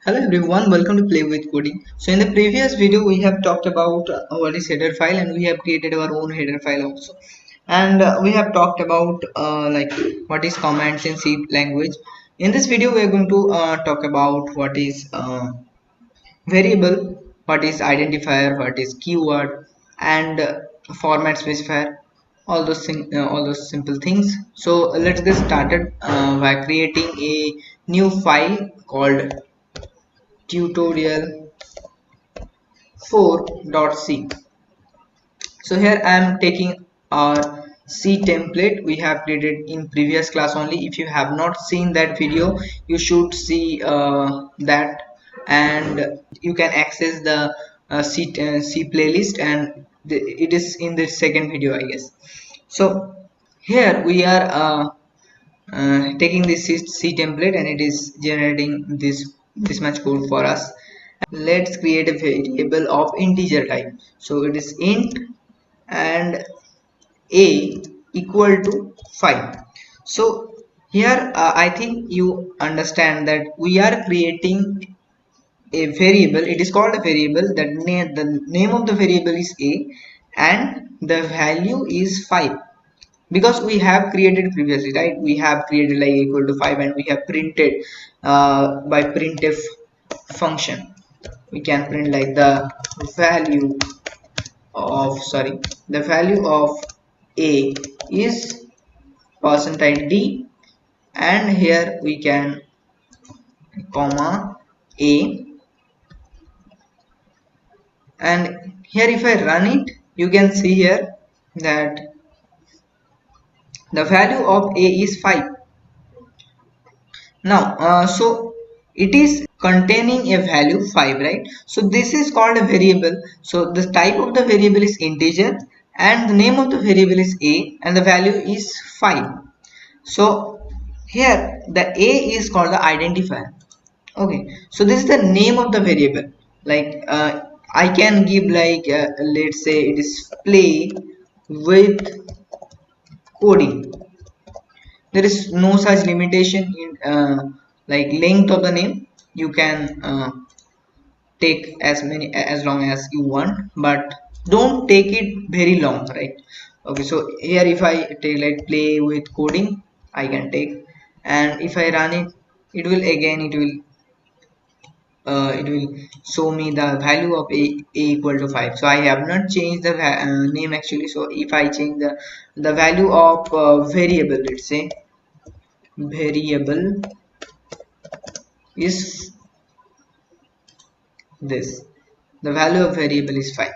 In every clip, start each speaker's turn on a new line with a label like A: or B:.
A: Hello everyone, welcome to Play with Coding. So in the previous video we have talked about what is header file, and we have created our own header file also. And we have talked about like what is commands in C language. In this video we are going to talk about what is variable, what is identifier, what is keyword, and format specifier, all those simple things. So let's get started by creating a new file called tutorial 4.c. So here I am taking our C template we have created in previous class only. If you have not seen that video, you should see that, and you can access the C playlist, and it is in the second video, I guess. So here we are taking this C template, and it is generating this much code for us. Let's create a variable of integer type. So it is int and a equal to 5. So here I think you understand that we are creating a variable. It is called a variable. That the name of the variable is a, and the value is 5, because we have created previously, right? We have created like equal to 5, and we have printed by printf function. We can print like value the value of a is percentile d, and here we can comma a, and here if I run it, you can see here that the value of a is 5. Now so it is containing a value 5, right? So this is called a variable. So the type of the variable is integer, and the name of the variable is a, and the value is 5. So here the a is called the identifier. Okay, so this is the name of the variable. Like I can give like let's say it is play with coding. There is no such limitation in like length of the name. You can take as long as you want, but don't take it very long, right? Okay, so here if I take like play with coding, I can take, and if I run it, it will show me the value of a equal to 5. So I have not changed the name actually. So if I change the value of variable, let's say variable is this, the value of variable is 5.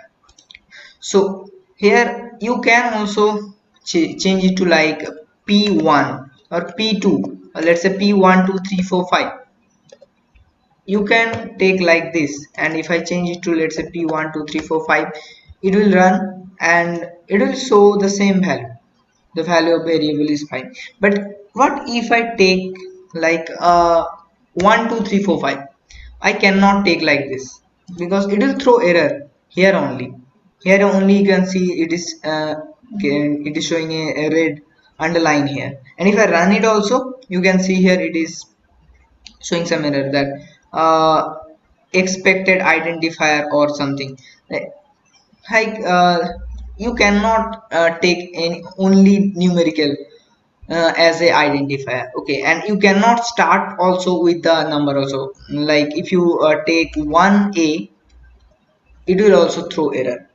A: So here you can also change it to like p1 or p2, or let's say p1 2 3 4 5. You can take like this, and if I change it to let's say p1 2 3 4 5, it will run and it will show the same value. The value of variable is fine. But what if I take like 1 2 3 4 5? I cannot take like this, because it will throw error here only. Here only you can see it is showing a red underline here, and if I run it also, you can see here it is showing some error that expected identifier or something. Like you cannot take any only numerical as a identifier. Okay, and you cannot start also with the number also. Like if you take 1a, it will also throw error.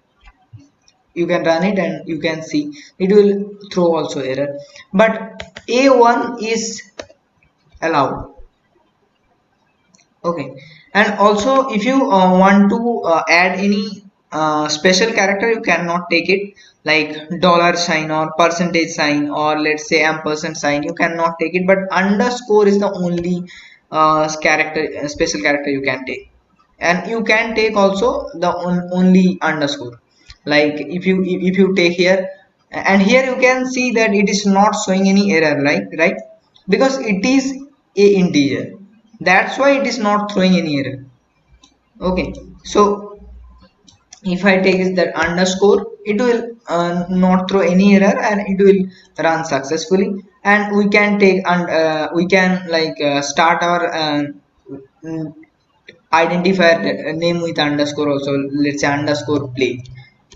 A: You can run it and you can see it will throw also error, but a1 is allowed. Okay, and also if you want to add any special character, you cannot take it, like dollar sign or percentage sign, or let's say ampersand sign. You cannot take it, but underscore is the only special character you can take. And you can take also the only underscore. Like if you take here, and here you can see that it is not showing any error, right? Because it is a integer, that's why it is not throwing any error. Okay, so if I take is that underscore, it will not throw any error, and it will run successfully. And we can take and we can like start our identifier name with underscore also, let's say underscore play,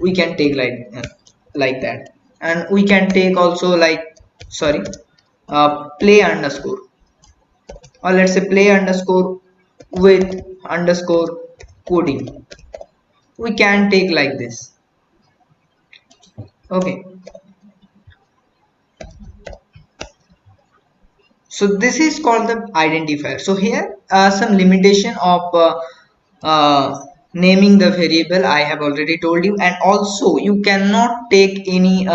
A: we can take like that. And we can take also like, sorry, play underscore, or let's say play underscore with underscore coding, we can take like this. Okay, so this is called the identifier. So here some limitation of naming the variable I have already told you. And also you cannot take any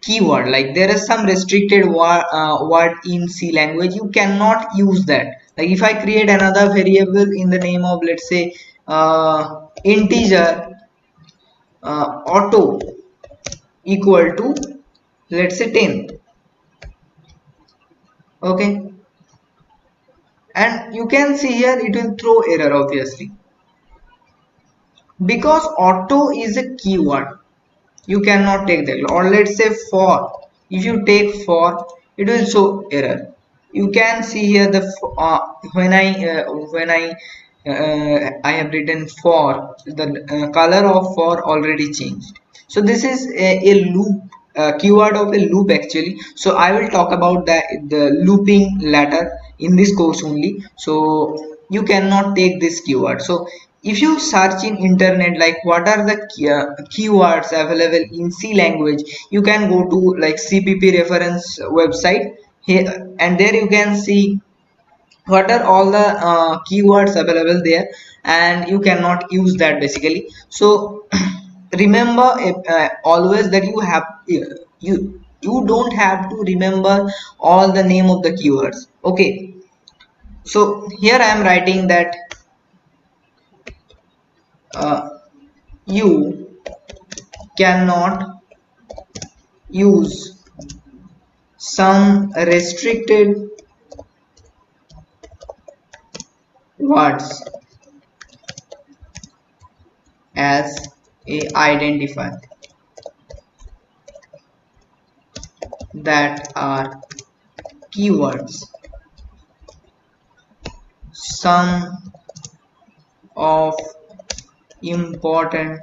A: keyword, like there is some restricted word in C language, you cannot use that. Like if I create another variable in the name of, let's say, integer auto equal to, let's say, 10. Okay, and you can see here it will throw error obviously, because auto is a keyword, you cannot take that. Or let's say for, if you take for, it will show error. You can see here the when I have written for, the color of for already changed. So this is a loop, keyword of a loop actually. So I will talk about the looping later in this course only. So you cannot take this keyword. So if you search in internet like what are the keywords available in C language, you can go to like CPP reference website here, and there you can see what are all the keywords available there, and you cannot use that basically. So remember always that you don't have to remember all the name of the keywords. Okay, so here I am writing that uh, you cannot use some restricted words as a identifier that are keywords. Some of important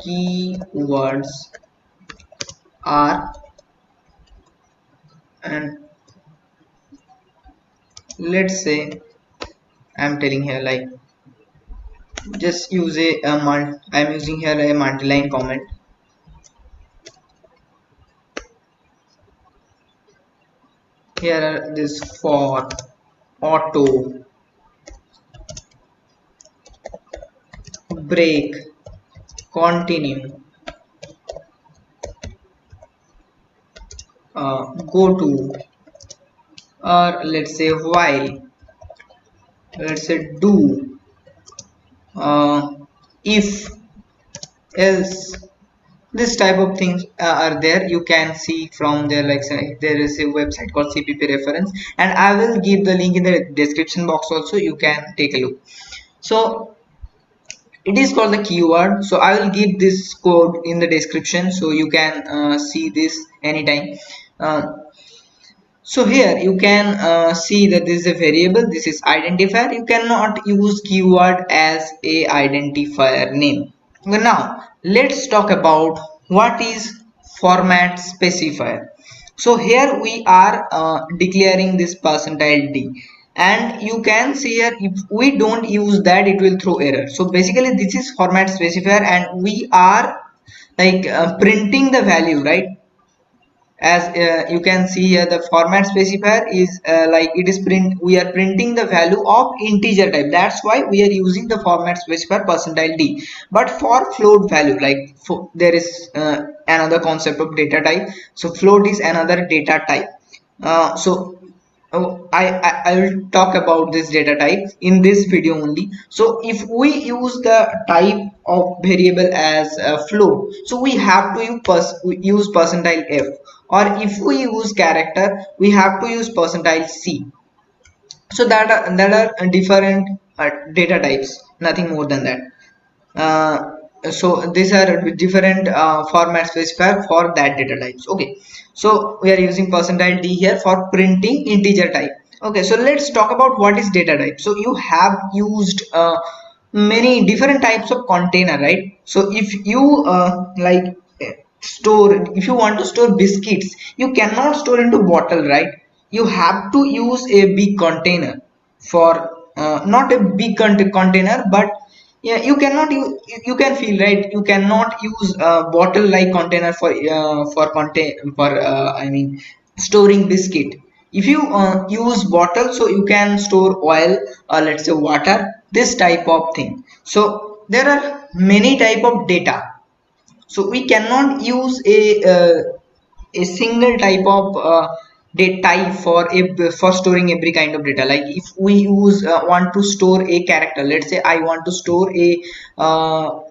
A: keywords are, and let's say I'm telling here like, just use I'm using here a multi-line comment. Here are this for, auto, break, continue, go to, or let's say while, let's say do, uh, if, else. This type of things are there, you can see from there. Like say, there is a website called CPP reference, and I will give the link in the description box also, you can take a look. So it is called the keyword. So I will give this code in the description, so you can see this anytime. uh, so here you can see that this is a variable, this is identifier. You cannot use keyword as a identifier name. Now let's talk about what is format specifier. So here we are declaring this percentile d, and you can see here if we don't use that it will throw error. So basically this is format specifier, and we are like printing the value, right? As you can see here, the format specifier is like it is we are printing the value of integer type, that's why we are using the format specifier percentile d. But for float value, like there is another concept of data type. So float is another data type. So I will talk about this data type in this video only. So if we use the type of variable as a float, so we have to use percentile f, or if we use character we have to use percentile c. So that are different data types, nothing more than that. So these are different format specifier for that data types. Okay, so we are using percentile d here for printing integer type. Okay, so let's talk about what is data type. So you have used many different types of container, right? So if you store, if you want to store biscuits, you cannot store into bottle, right? You have to use a big container for not a big container, but yeah, you cannot you can feel, right? You cannot use a bottle like container for contain for I mean storing biscuit. If you use bottle, so you can store oil or let's say water, this type of thing. So there are many type of data, so we cannot use a single type of data type for storing every kind of data. Like if we use want to store a character, let's say I want to store a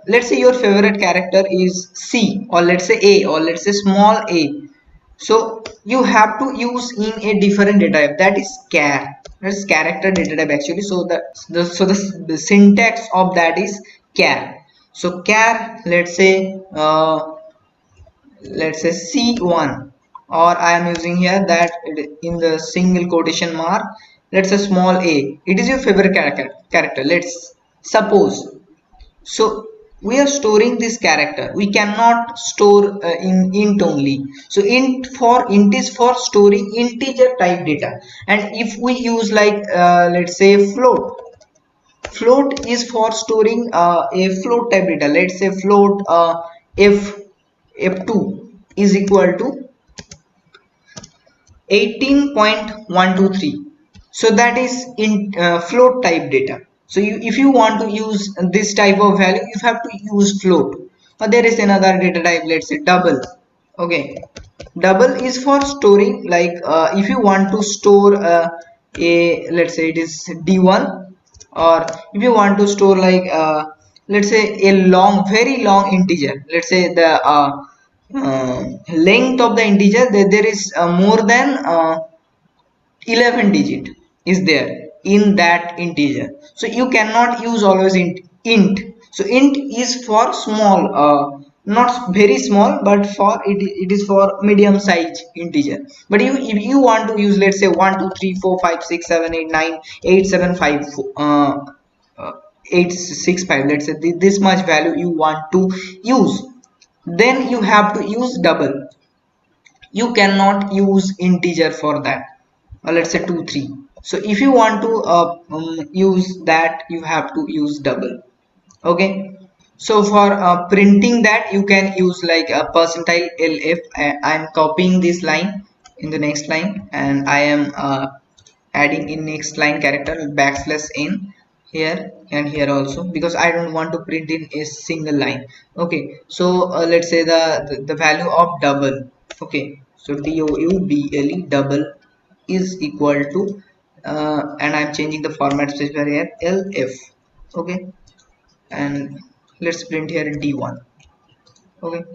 A: let's say your favorite character is C, or let's say A, or let's say small a, so you have to use in a different data type, that is char, that's character data type actually. So the syntax of that is char. So char, let's say C1, or I am using here that in the single quotation mark, let's say small a, it is your favorite character, let's suppose. So we are storing this character, we cannot store in int only. So int is for storing integer type data. And if we use like let's say float is for storing a float type data. Let's say float f f2 is equal to 18.123. So that is in float type data. So if you want to use this type of value, you have to use float. There is another data type, let's say double. Okay, double is for storing like if you want to store a, let's say it is d1, or if you want to store like let's say a long, very long integer, let's say the length of the integer, there is more than 11 digit is there in that integer. So you cannot use always int. So int is for small, not very small, but for it is for medium size integer. But if you want to use, let's say 1 2 3 4 5 6 7 8 9 8 7 5 uh, 8 6 5, let's say this much value you want to use, then you have to use double. You cannot use integer for that, let's say 2 3. So if you want to use that, you have to use double. Okay, so for printing that, you can use like a percentile lf. I'm copying this line in the next line, and I am adding in next line character backslash n here and here also, because I don't want to print in a single line. Okay, so let's say the value of double. Okay, so double double is equal to and I'm changing the format specifier here, lf. Okay, and let's print here d1. Okay,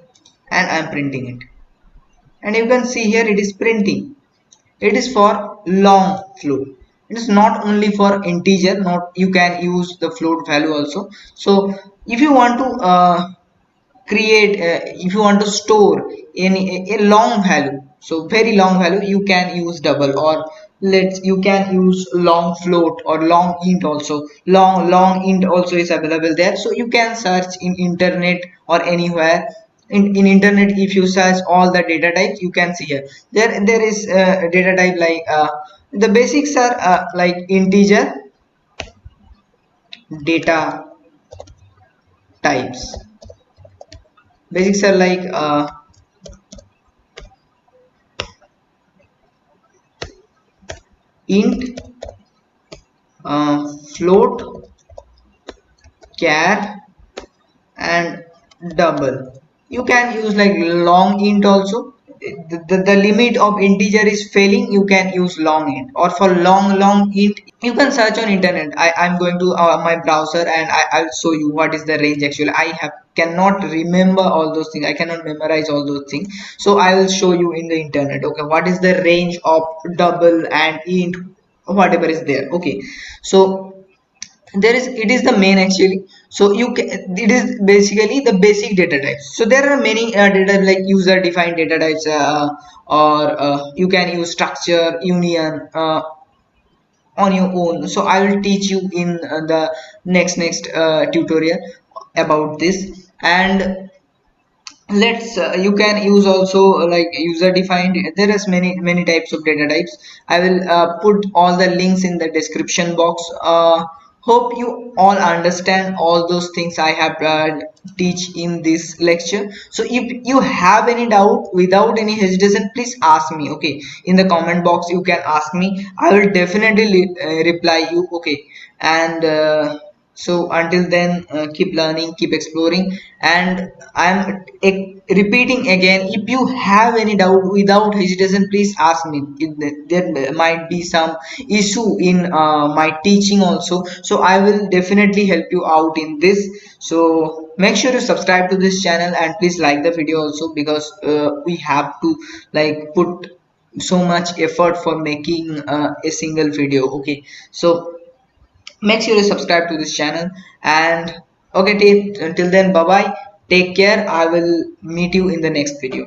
A: and I'm printing it, and you can see here it is printing. It is for long float. It is not only for integer, not you can use the float value also. So if you want to create if you want to store any a long value, so very long value, you can use double, or let's you can use long float or long int also. Long int also is available there. So you can search in internet or anywhere in internet. If you search all the data types, you can see here there is data type like the basics are like integer data types. Basics are like int, float, char, and double. You can use like long int also. The limit of integer is failing, you can use long int, or for long int you can search on internet. I'm going to my browser, and I'll show you what is the range actually. I have cannot remember all those things, I cannot memorize all those things, so I will show you in the internet. Okay, what is the range of double and int, whatever is there. Okay, so there is, it is the main actually. So you can, it is basically the basic data types. So there are many data like user defined data types, or you can use structure, union, on your own. So I will teach you in the next tutorial about this. And let's you can use also like user defined. There is many types of data types. I will put all the links in the description box. Hope you all understand all those things I have teach in this lecture. So if you have any doubt, without any hesitation, please ask me. Okay, in the comment box you can ask me. I will definitely reply you. Okay. And so until then, keep learning, keep exploring. And I'm repeating again, if you have any doubt, without hesitation, please ask me. There might be some issue in my teaching also, so I will definitely help you out in this. So make sure to subscribe to this channel and please like the video also, because we have to like put so much effort for making a single video. Okay, so make sure you subscribe to this channel. And okay, until then, bye bye, take care. I will meet you in the next video.